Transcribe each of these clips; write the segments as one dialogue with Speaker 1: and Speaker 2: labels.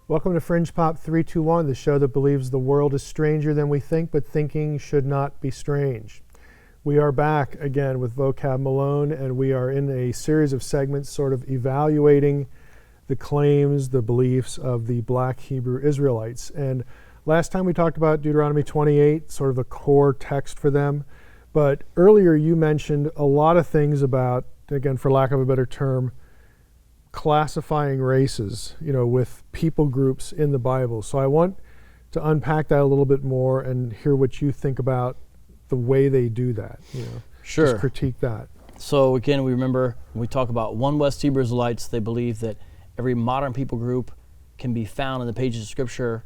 Speaker 1: Welcome to Fringe Pop 321, the show that believes the world is stranger than we think, but thinking should not be strange. We are back again with Vocab Malone, and we are in a series of segments sort of evaluating the claims, the beliefs of the Black Hebrew Israelites. And last time we talked about Deuteronomy 28, sort of a core text for them. But earlier you mentioned a lot of things about, again, for lack of a better term, classifying races, with people groups in the Bible. So I want to unpack that a little bit more and hear what you think about the way they do that.
Speaker 2: Sure.
Speaker 1: Just critique that.
Speaker 2: So again, we remember when we talk about one West Hebrew Israelites, they believe that every modern people group can be found in the pages of Scripture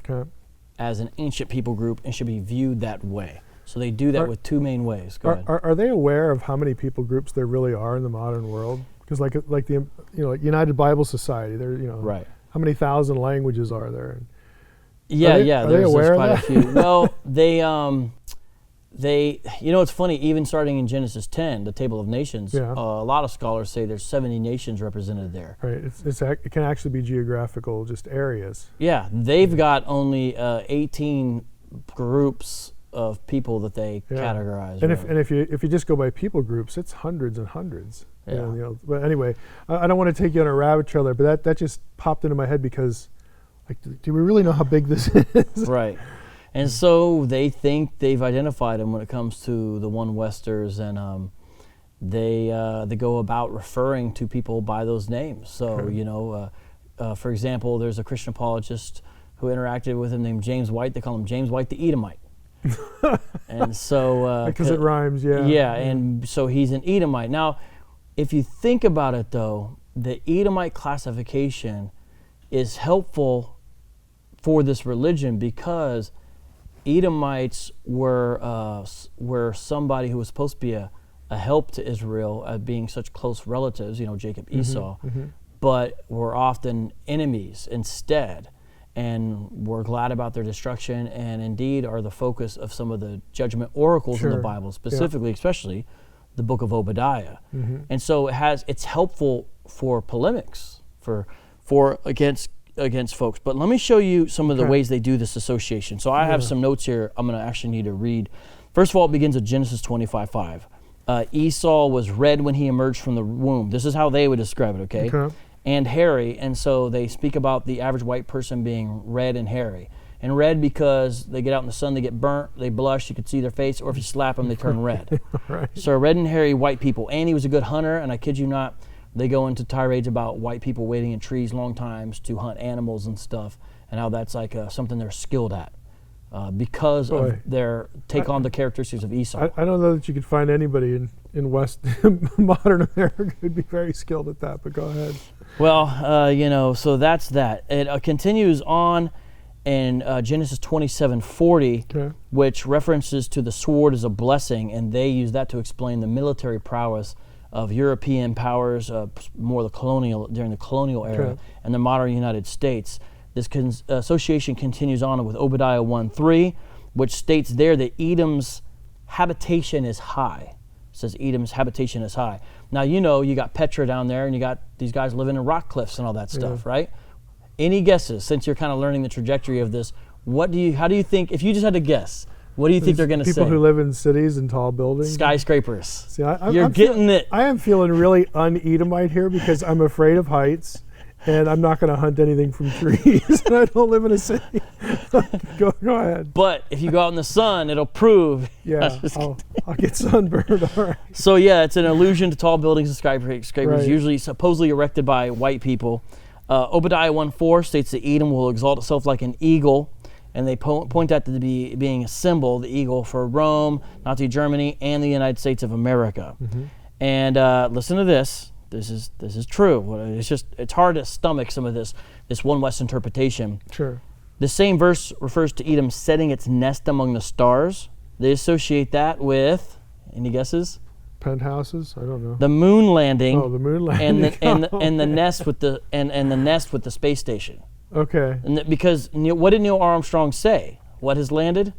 Speaker 2: as an ancient people group and should be viewed that way. So they do that with two main ways. Go ahead.
Speaker 1: Are they aware of how many people groups there really are in the modern world? Because like the United Bible Society, there
Speaker 2: right.
Speaker 1: How many thousand languages are there?
Speaker 2: There's quite a few. Well, they it's funny, even starting in Genesis 10, the Table of Nations, a lot of scholars say there's 70 nations represented there.
Speaker 1: Right. It can actually be geographical, just areas.
Speaker 2: Yeah, they've got only 18 groups of people that they categorize.
Speaker 1: And if you just go by people groups, it's hundreds and hundreds.
Speaker 2: Yeah.
Speaker 1: But anyway, I don't want to take you on a rabbit trail there, but that just popped into my head because, do we really know how big this is?
Speaker 2: Right. And so they think they've identified them when it comes to the one Westers, and they go about referring to people by those names. So, for example, there's a Christian apologist who interacted with him named James White. They call him James White the Edomite. And so
Speaker 1: because it rhymes,
Speaker 2: and so he's an Edomite. Now, if you think about it, though, the Edomite classification is helpful for this religion because Edomites were somebody who was supposed to be a help to Israel, being such close relatives, Jacob, Esau, but were often enemies instead, and were glad about their destruction, and indeed are the focus of some of the judgment oracles in the Bible, specifically, especially the book of Obadiah. And so it's helpful for polemics, for against folks. But let me show you some of the ways they do this association. So I have some notes here I'm going to actually need to read. First of all, it begins at Genesis 25:5. Esau was red when he emerged from the womb. This is how they would describe it, okay? And hairy, and so they speak about the average white person being red and hairy. And red because they get out in the sun, they get burnt, they blush, you can see their face, or if you slap them, they turn red.
Speaker 1: Right.
Speaker 2: So red and hairy white people. And he was a good hunter, and I kid you not, they go into tirades about white people waiting in trees long times to hunt animals and stuff, and how that's like something they're skilled at because of their on the characteristics of Esau.
Speaker 1: I don't know that you could find anybody in West modern America who'd be very skilled at that, but go ahead.
Speaker 2: Well, so that's that. It continues on in Genesis 27:40, which references to the sword as a blessing, and they use that to explain the military prowess of European powers, during the colonial era, and the modern United States. This association continues on with Obadiah 1:3, which states there that Edom's habitation is high. It says Edom's habitation is high. Now, you got Petra down there, and you got these guys living in rock cliffs and all that stuff, right? Any guesses, since you're kind of learning the trajectory of this, how do you think, if you just had to guess, what do you think they're going to say?
Speaker 1: People who live in cities and tall buildings?
Speaker 2: Skyscrapers.
Speaker 1: See,
Speaker 2: I'm getting it.
Speaker 1: I am feeling really un-Edomite here because I'm afraid of heights, and I'm not going to hunt anything from trees, and I don't live in a city. Go ahead.
Speaker 2: But if you go out in the sun, it'll prove.
Speaker 1: Yeah, I'll get sunburned. All right.
Speaker 2: So it's an allusion to tall buildings and skyscrapers, usually supposedly erected by white people. Obadiah 1:4 states that Edom will exalt itself like an eagle, and they point that to being a symbol, the eagle, for Rome, Nazi Germany, and the United States of America. And listen to this. This is true. It's hard to stomach some of this one West interpretation.
Speaker 1: Sure.
Speaker 2: The same verse refers to Edom setting its nest among the stars. They associate that with, any guesses?
Speaker 1: Penthouses? I don't know.
Speaker 2: The moon landing.
Speaker 1: Oh, the moon landing.
Speaker 2: And the nest with the and the nest with the space station.
Speaker 1: Okay.
Speaker 2: And because what did Neil Armstrong say? What has landed?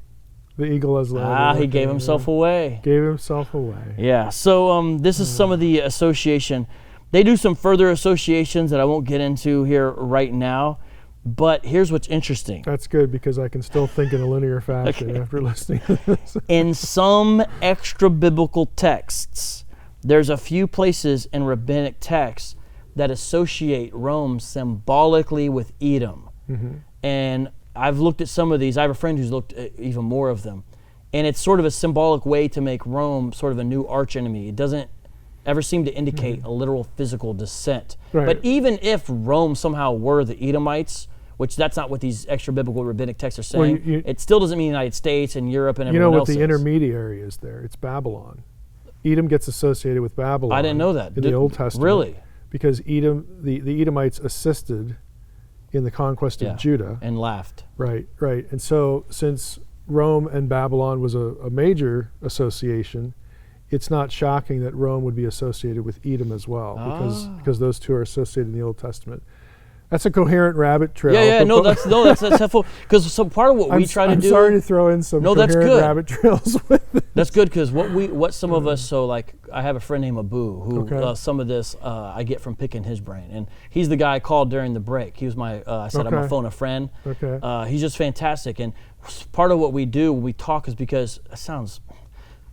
Speaker 1: The eagle has landed.
Speaker 2: He gave himself away.
Speaker 1: Gave himself away.
Speaker 2: Yeah. So this is some of the association. They do some further associations that I won't get into here right now. But here's what's interesting.
Speaker 1: That's good because I can still think in a linear fashion after listening to this.
Speaker 2: In some extra biblical texts, there's a few places in rabbinic texts that associate Rome symbolically with Edom.
Speaker 1: Mm-hmm.
Speaker 2: And I've looked at some of these. I have a friend who's looked at even more of them. And it's sort of a symbolic way to make Rome sort of a new archenemy. It doesn't ever seem to indicate a literal physical descent.
Speaker 1: Right.
Speaker 2: But even if Rome somehow were the Edomites, which that's not what these extra biblical rabbinic texts are saying,
Speaker 1: Well,
Speaker 2: it still doesn't mean the United States and Europe and
Speaker 1: you
Speaker 2: everyone
Speaker 1: know
Speaker 2: else
Speaker 1: what the
Speaker 2: is.
Speaker 1: intermediary is there? It's Babylon. Edom gets associated with Babylon.
Speaker 2: I didn't know that.
Speaker 1: In the Old Testament.
Speaker 2: Really?
Speaker 1: Because Edom, the Edomites assisted in the conquest of Judah.
Speaker 2: And laughed.
Speaker 1: Right. And so since Rome and Babylon was a major association, it's not shocking that Rome would be associated with Edom as well, because those two are associated in the Old Testament. That's a coherent rabbit trail.
Speaker 2: Yeah, no, that's helpful. Because so part of what we try to do.
Speaker 1: I'm sorry to throw in some coherent rabbit trails with this.
Speaker 2: That's good because what some of us, so like I have a friend named Abu who some of this I get from picking his brain, and he's the guy I called during the break. He was my I said I'm gonna phone a friend.
Speaker 1: Okay.
Speaker 2: He's just fantastic, and part of what we do when we talk is because it sounds.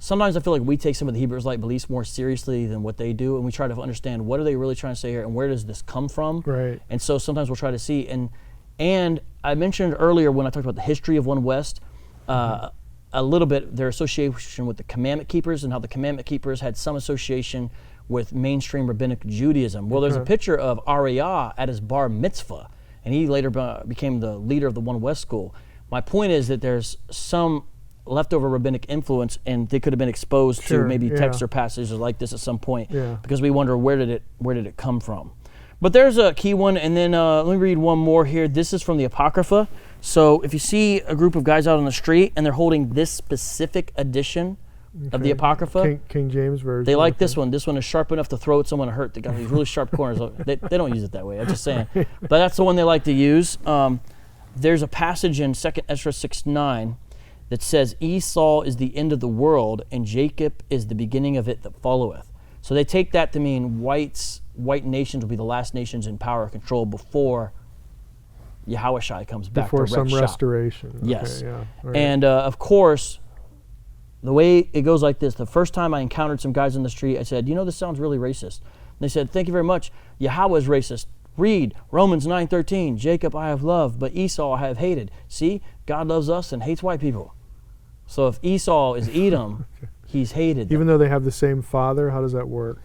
Speaker 2: Sometimes I feel like we take some of the Hebrew Israelite beliefs more seriously than what they do, and we try to understand what are they really trying to say here, and where does this come from?
Speaker 1: Right.
Speaker 2: And so sometimes we'll try to see, and I mentioned earlier when I talked about the history of One West, a little bit their association with the Commandment Keepers and how the Commandment Keepers had some association with mainstream rabbinic Judaism. Well, there's a picture of Ariah at his bar mitzvah, and he later became the leader of the One West school. My point is that there's some leftover rabbinic influence, and they could have been exposed to maybe texts or passages like this at some point, because we wonder where did it come from. But there's a key one, and then let me read one more here. This is from the Apocrypha. So if you see a group of guys out on the street and they're holding this specific edition of the Apocrypha,
Speaker 1: King James version,
Speaker 2: they like this one. This one is sharp enough to throw at someone to hurt. They got these really sharp corners. They don't use it that way. I'm just saying, but that's the one they like to use. There's a passage in 2 Esdras 6:9. that says Esau is the end of the world and Jacob is the beginning of it that followeth. So they take that to mean white nations will be the last nations in power and control before Yahushua comes back.
Speaker 1: Before some restoration.
Speaker 2: Yes.
Speaker 1: Okay, right.
Speaker 2: And of course, the way it goes like this, the first time I encountered some guys in the street, I said, this sounds really racist. And they said, thank you very much. Yahweh is racist. Read Romans 9:13, Jacob I have loved, but Esau I have hated. See, God loves us and hates white people. So if Esau is Edom, he's hated them.
Speaker 1: Even though they have the same father, how does that work?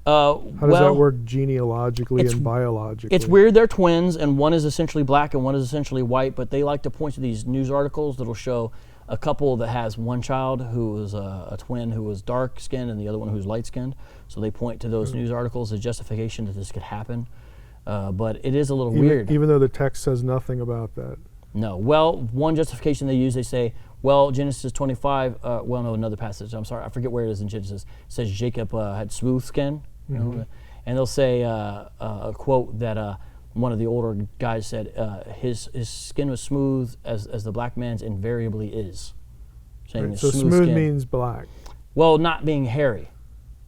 Speaker 1: How does that work genealogically and biologically?
Speaker 2: It's weird they're twins, and one is essentially black and one is essentially white, but they like to point to these news articles that'll show a couple that has one child who was a twin who was dark-skinned and the other one who's light-skinned. So they point to those news articles as justification that this could happen. But it is a little weird.
Speaker 1: Even though the text says nothing about that.
Speaker 2: No. Well, one justification they use, they say, Genesis 25, another passage, I'm sorry, I forget where it is in Genesis, says Jacob had smooth skin. And they'll say a quote that one of the older guys said, his skin was smooth as the black man's invariably is. Saying
Speaker 1: right, so smooth means black.
Speaker 2: Well, not being hairy.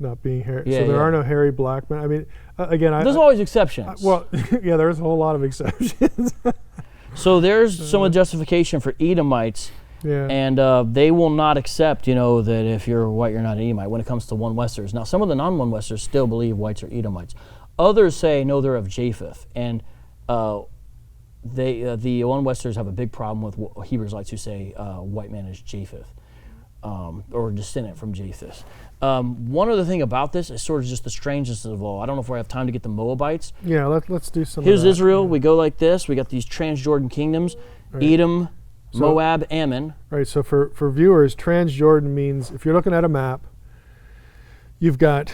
Speaker 1: Not being hairy. Yeah, so there are no hairy black men. I mean, again,
Speaker 2: there's always exceptions.
Speaker 1: There's a whole lot of exceptions.
Speaker 2: So there's some justification for Edomites.
Speaker 1: Yeah.
Speaker 2: And they will not accept, that if you're white, you're not an Edomite when it comes to one Westers. Now, some of the non-one Westers still believe whites are Edomites. Others say, no, they're of Japheth. And the one Westers have a big problem with Hebrew Israelites who say white man is Japheth, or descendant from Japheth. One other thing about this is sort of just the strangeness of all. I don't know if we have time to get the Moabites.
Speaker 1: Yeah, let's do some
Speaker 2: Here's
Speaker 1: of that.
Speaker 2: Israel. We go like this. We got these Transjordan kingdoms, right. Edom, Moab, Ammon.
Speaker 1: Right, so for viewers, Transjordan means, if you're looking at a map, you've got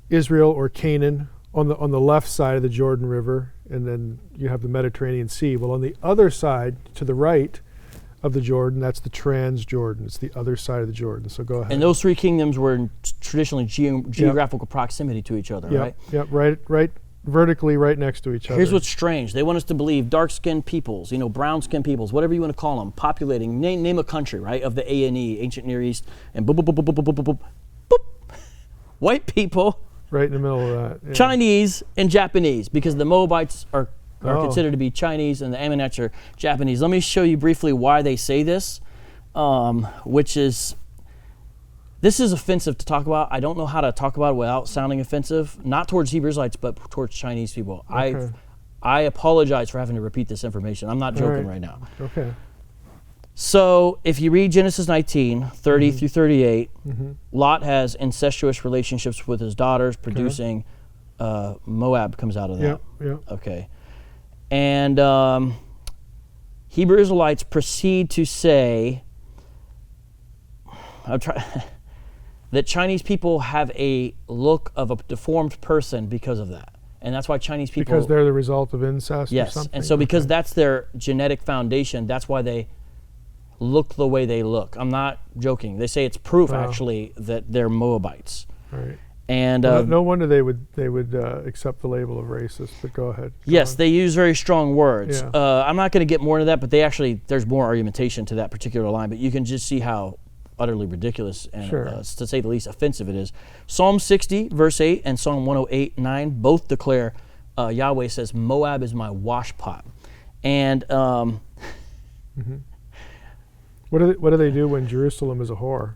Speaker 1: Israel or Canaan on the left side of the Jordan River, and then you have the Mediterranean Sea. Well, on the other side, to the right of the Jordan, that's the Transjordan. It's the other side of the Jordan, so go ahead.
Speaker 2: And those three kingdoms were in traditionally geographical proximity to each other, right?
Speaker 1: Yep, right. Vertically right next to each other.
Speaker 2: Here's what's strange. They want us to believe dark-skinned peoples, brown-skinned peoples, whatever you want to call them, populating, name a country, right, of the A&E, ancient Near East, and boop, boop, boop, boop, boop, boop, boop, boop. White people.
Speaker 1: Right in the middle of that. Yeah.
Speaker 2: Chinese and Japanese, because the Moabites are are considered to be Chinese, and the Ammonites are Japanese. Let me show you briefly why they say this, this is offensive to talk about. I don't know how to talk about it without sounding offensive, not towards Hebrew Israelites, but towards Chinese people.
Speaker 1: Okay.
Speaker 2: I apologize for having to repeat this information. I'm not joking right now.
Speaker 1: Okay.
Speaker 2: So if you read Genesis 19, 30 through 38,
Speaker 1: Mm-hmm.
Speaker 2: Lot has incestuous relationships with his daughters, producing Moab comes out of that.
Speaker 1: Yep.
Speaker 2: Okay. And Hebrew Israelites proceed to say that Chinese people have a look of a deformed person because of that. And that's why Chinese people...
Speaker 1: Because they're the result of incest or something?
Speaker 2: And so because that's their genetic foundation, that's why they look the way they look. I'm not joking. They say it's proof, actually, that they're Moabites.
Speaker 1: Right.
Speaker 2: And
Speaker 1: no wonder they would accept the label of racist, but go ahead.
Speaker 2: Yes, they use very strong words.
Speaker 1: Yeah.
Speaker 2: I'm not going to get more into that, but there's more argumentation to that particular line, but you can just see how utterly ridiculous and, to say the least, offensive it is. Psalm 60, verse 8, and Psalm 108, 9, both declare, Yahweh says, Moab is my washpot. And
Speaker 1: what do they do when Jerusalem is a whore?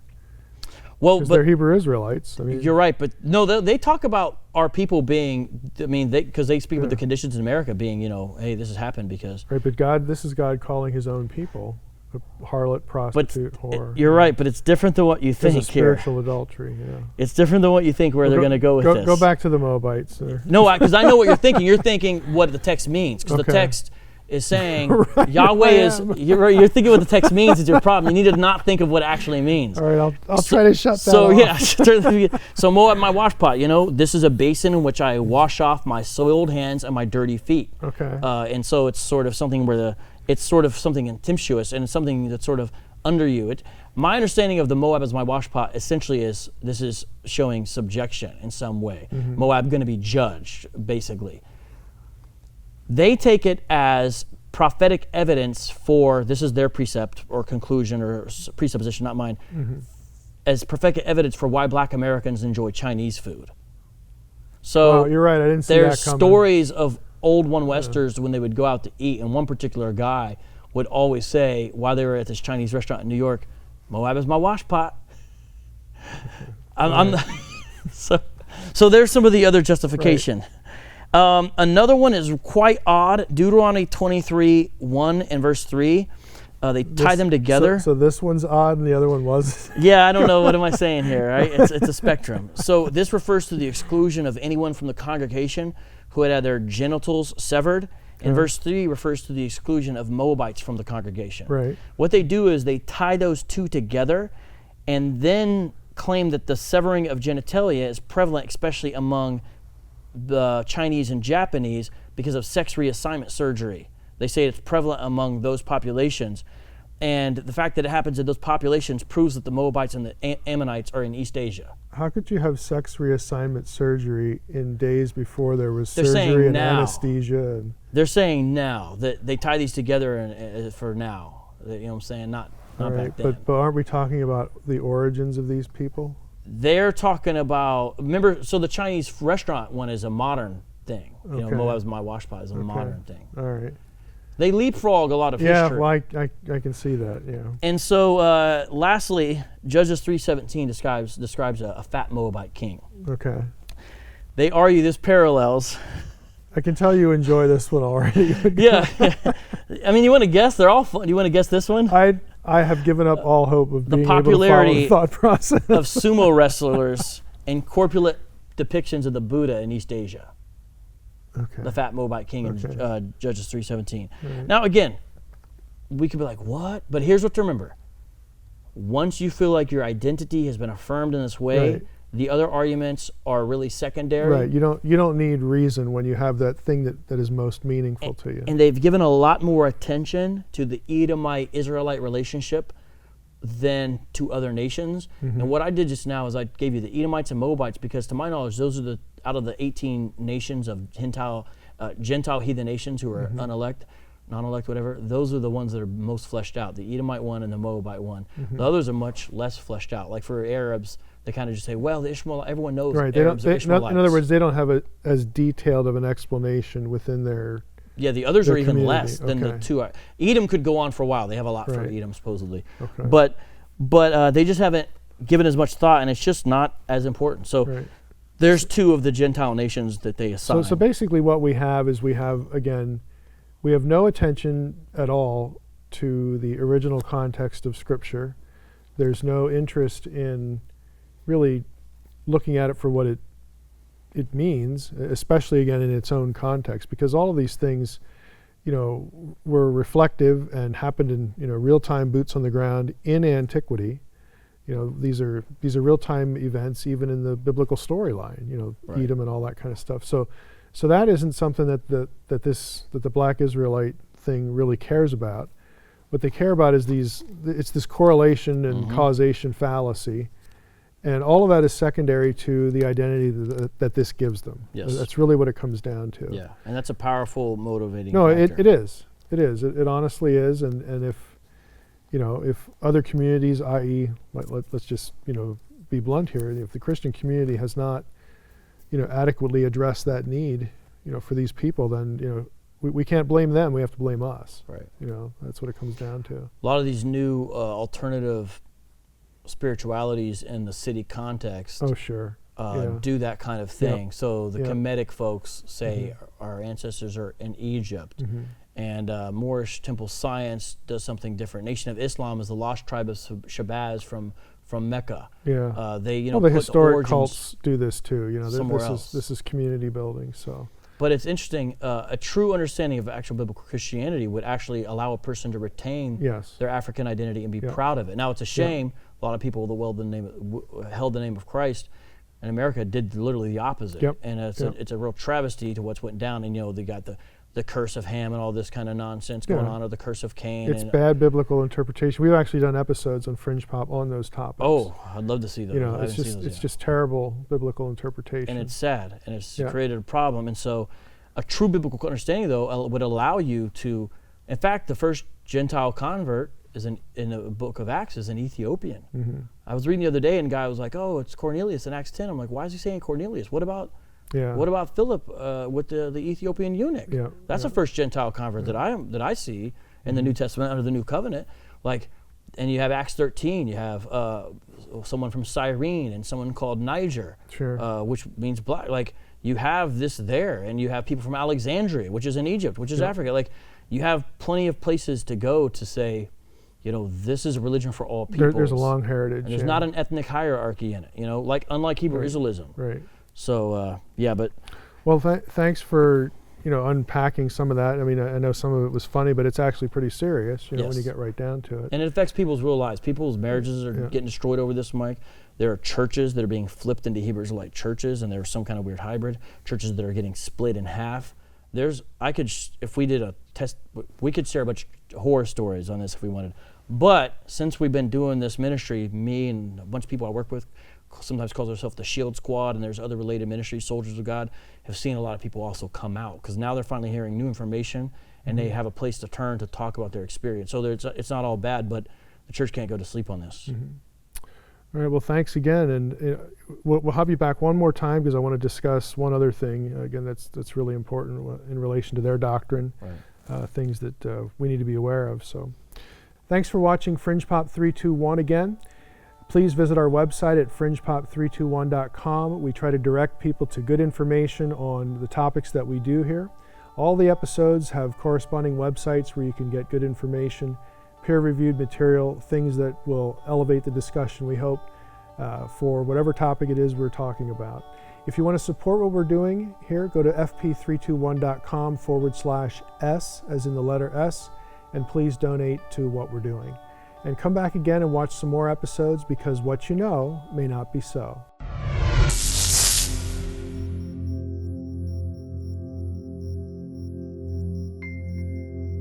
Speaker 2: Well,
Speaker 1: but they're Hebrew Israelites. I mean,
Speaker 2: you're right, but no, they talk about our people being. I mean, because they speak with the conditions in America being, hey, this has happened because.
Speaker 1: Right, but this is God calling His own people a harlot, prostitute, whore.
Speaker 2: You're right, but it's different than what you think here.
Speaker 1: Spiritual adultery. Yeah.
Speaker 2: It's different than what you think where they're going to go with this.
Speaker 1: Go back to the Moabites.
Speaker 2: No, because I know what you're thinking. You're thinking what the text means, because the text is saying Yahweh is. You're thinking what the text means is your problem. You need to not think of what it actually means.
Speaker 1: All right, I'll try to shut that off.
Speaker 2: So Moab, my washpot. This is a basin in which I wash off my soiled hands and my dirty feet.
Speaker 1: Okay.
Speaker 2: And so it's sort of something where it's sort of something contemptuous, and it's something that's sort of under you. My understanding of the Moab as my washpot essentially is this is showing subjection in some way.
Speaker 1: Mm-hmm.
Speaker 2: Moab going to be judged, basically. They take it as prophetic evidence for, this is their precept or conclusion or presupposition, not mine, as prophetic evidence for why black Americans enjoy Chinese food. So
Speaker 1: you're right, I didn't see that coming.
Speaker 2: There's stories of old one Westers when they would go out to eat, and one particular guy would always say, while they were at this Chinese restaurant in New York, Moab is my washpot. So there's some of the other justification. Right. Another one is quite odd. Deuteronomy 23, 1 and verse 3. They tie them together.
Speaker 1: So this one's odd and the other one was?
Speaker 2: Yeah, I don't know. What am I saying here, right? It's a spectrum. So this refers to the exclusion of anyone from the congregation who had their genitals severed. And verse 3 refers to the exclusion of Moabites from the congregation.
Speaker 1: Right.
Speaker 2: What they do is they tie those two together and then claim that the severing of genitalia is prevalent, especially among the Chinese and Japanese, because of sex reassignment surgery. They say it's prevalent among those populations. And the fact that it happens in those populations proves that the Moabites and the Ammonites are in East Asia.
Speaker 1: How could you have sex reassignment surgery in days before there was surgery and anesthesia?
Speaker 2: They're saying now that they tie these together for now. You know what I'm saying? Not back then.
Speaker 1: But aren't we talking about the origins of these people?
Speaker 2: They're talking about, remember, so the Chinese restaurant one is a modern thing. Moab's my washpot is a modern thing.
Speaker 1: All right.
Speaker 2: They leapfrog a lot of history.
Speaker 1: Yeah, well, I can see that, yeah.
Speaker 2: And so, lastly, Judges 3:17 describes a fat Moabite king.
Speaker 1: Okay.
Speaker 2: They argue this parallels.
Speaker 1: I can tell you enjoy this one already.
Speaker 2: Yeah. I mean, you want to guess? They're all fun. You want to guess this one?
Speaker 1: I have given up all hope of being
Speaker 2: able to follow the
Speaker 1: thought process.
Speaker 2: of sumo wrestlers and corpulent depictions of the Buddha in East Asia.
Speaker 1: Okay.
Speaker 2: The fat Moabite king in Judges 3:17.
Speaker 1: Right.
Speaker 2: Now, again, we could be like, what? But here's what to remember. Once you feel like your identity has been affirmed in this way, the other arguments are really secondary.
Speaker 1: Right. You don't need reason when you have that thing that is most meaningful to you.
Speaker 2: And they've given a lot more attention to the Edomite-Israelite relationship than to other nations.
Speaker 1: Mm-hmm.
Speaker 2: And what I did just now is I gave you the Edomites and Moabites because, to my knowledge, those are out of the 18 nations of Gentile heathen nations who are unelect, non-elect, whatever. Those are the ones that are most fleshed out, the Edomite one and the Moabite one. Mm-hmm. The others are much less fleshed out. Like for Arabs, they kind of just say, well, the Ishmael, everyone knows Arabs are Ishmaelites.
Speaker 1: In other words, they don't have as detailed of an explanation within their
Speaker 2: Yeah, the others
Speaker 1: their
Speaker 2: are even
Speaker 1: community.
Speaker 2: less than the two. Edom could go on for a while. They have a lot for
Speaker 1: Right.
Speaker 2: Edom, supposedly.
Speaker 1: Okay.
Speaker 2: But they just haven't given as much thought, and it's just not as important. So
Speaker 1: Right.
Speaker 2: there's two of the Gentile nations that they assign.
Speaker 1: So basically what we have is we have no attention at all to the original context of Scripture. There's no interest in really looking at it for what it means, especially again in its own context, because all of these things, were reflective and happened in real-time, boots on the ground in antiquity. These are real-time events, even in the biblical storyline.
Speaker 2: Right.
Speaker 1: Edom and all that kind of stuff. So that isn't something that the Black Israelite thing really cares about. What they care about is it's this correlation and causation fallacy. And all of that is secondary to the identity that this gives them.
Speaker 2: Yes.
Speaker 1: That's really what it comes down to.
Speaker 2: Yeah, and that's a powerful motivating
Speaker 1: No,
Speaker 2: factor.
Speaker 1: it is. It is. It honestly is. And if other communities, i.e., let's just be blunt here, if the Christian community has not adequately addressed that need for these people, then we can't blame them. We have to blame us.
Speaker 2: Right.
Speaker 1: That's what it comes down to.
Speaker 2: A lot of these new alternative spiritualities in the city context
Speaker 1: Oh, sure.
Speaker 2: do that kind of thing.
Speaker 1: Yep.
Speaker 2: So the
Speaker 1: Yep.
Speaker 2: Kemetic folks say our ancestors are in Egypt, and Moorish temple science does something different. Nation of Islam is the lost tribe of Shabazz from Mecca.
Speaker 1: Yeah.
Speaker 2: They
Speaker 1: the
Speaker 2: put
Speaker 1: historic
Speaker 2: origins
Speaker 1: cults do this too.
Speaker 2: somewhere else.
Speaker 1: This is community building. So.
Speaker 2: But it's interesting. A true understanding of actual biblical Christianity would actually allow a person to retain
Speaker 1: Yes.
Speaker 2: their African identity and be
Speaker 1: Yeah.
Speaker 2: proud of it. Now, it's a shame. A lot of people held the name of Christ, and America did literally the opposite.
Speaker 1: Yep.
Speaker 2: And it's a real travesty to what's went down. And they got the curse of Ham and all this kind of nonsense going on, or the curse of Cain.
Speaker 1: It's bad biblical interpretation. We've actually done episodes on Fringe Pop on those topics.
Speaker 2: Oh, I'd love to see those. I haven't
Speaker 1: it's
Speaker 2: seen those
Speaker 1: it's
Speaker 2: yet.
Speaker 1: just terrible biblical interpretation.
Speaker 2: And it's sad, and it's
Speaker 1: Yeah.
Speaker 2: created a problem. And so a true biblical understanding, though, would allow you to, in fact, the first Gentile convert is in the book of Acts is an Ethiopian. I was reading the other day, and a guy was like, "Oh, it's Cornelius in Acts 10." I'm like, "Why is he saying Cornelius? What about Philip with the Ethiopian eunuch?"
Speaker 1: Yeah.
Speaker 2: That's the first Gentile convert that I see in the New Testament under the New Covenant. And you have Acts 13. You have someone from Cyrene and someone called Niger,
Speaker 1: Sure.
Speaker 2: which means black. You have this there, and you have people from Alexandria, which is in Egypt, which is Africa. You have plenty of places to go to say, this is a religion for all people.
Speaker 1: There's a long heritage.
Speaker 2: And there's not an ethnic hierarchy in it, unlike Hebrew Israelism.
Speaker 1: Right.
Speaker 2: So, but...
Speaker 1: Well, thanks for, unpacking some of that. I mean, I know some of it was funny, but it's actually pretty serious, when you get right down to it.
Speaker 2: And it affects people's real lives. People's marriages are getting destroyed over this, Mike. There are churches that are being flipped into Hebrew Israelite churches, and there's some kind of weird hybrid. Churches that are getting split in half. If we did a test, we could share a bunch of horror stories on this if we wanted. But since we've been doing this ministry, me and a bunch of people I work with, sometimes calls ourselves the Shield Squad, and there's other related ministries, Soldiers of God, have seen a lot of people also come out, because now they're finally hearing new information, and they have a place to turn to talk about their experience. So it's not all bad, but the church can't go to sleep on this.
Speaker 1: All right, well, thanks again, and we'll have you back one more time, because I want to discuss one other thing, again, that's really important in relation to their doctrine, things that we need to be aware of. So thanks for watching Fringe Pop 321 again. Please visit our website at fringepop321.com. We try to direct people to good information on the topics that we do here. All the episodes have corresponding websites where you can get good information, peer-reviewed material, things that will elevate the discussion, we hope, for whatever topic it is we're talking about. If you want to support what we're doing here, go to fp321.com/S, as in the letter S, and please donate to what we're doing. And come back again and watch some more episodes, because what you know may not be so.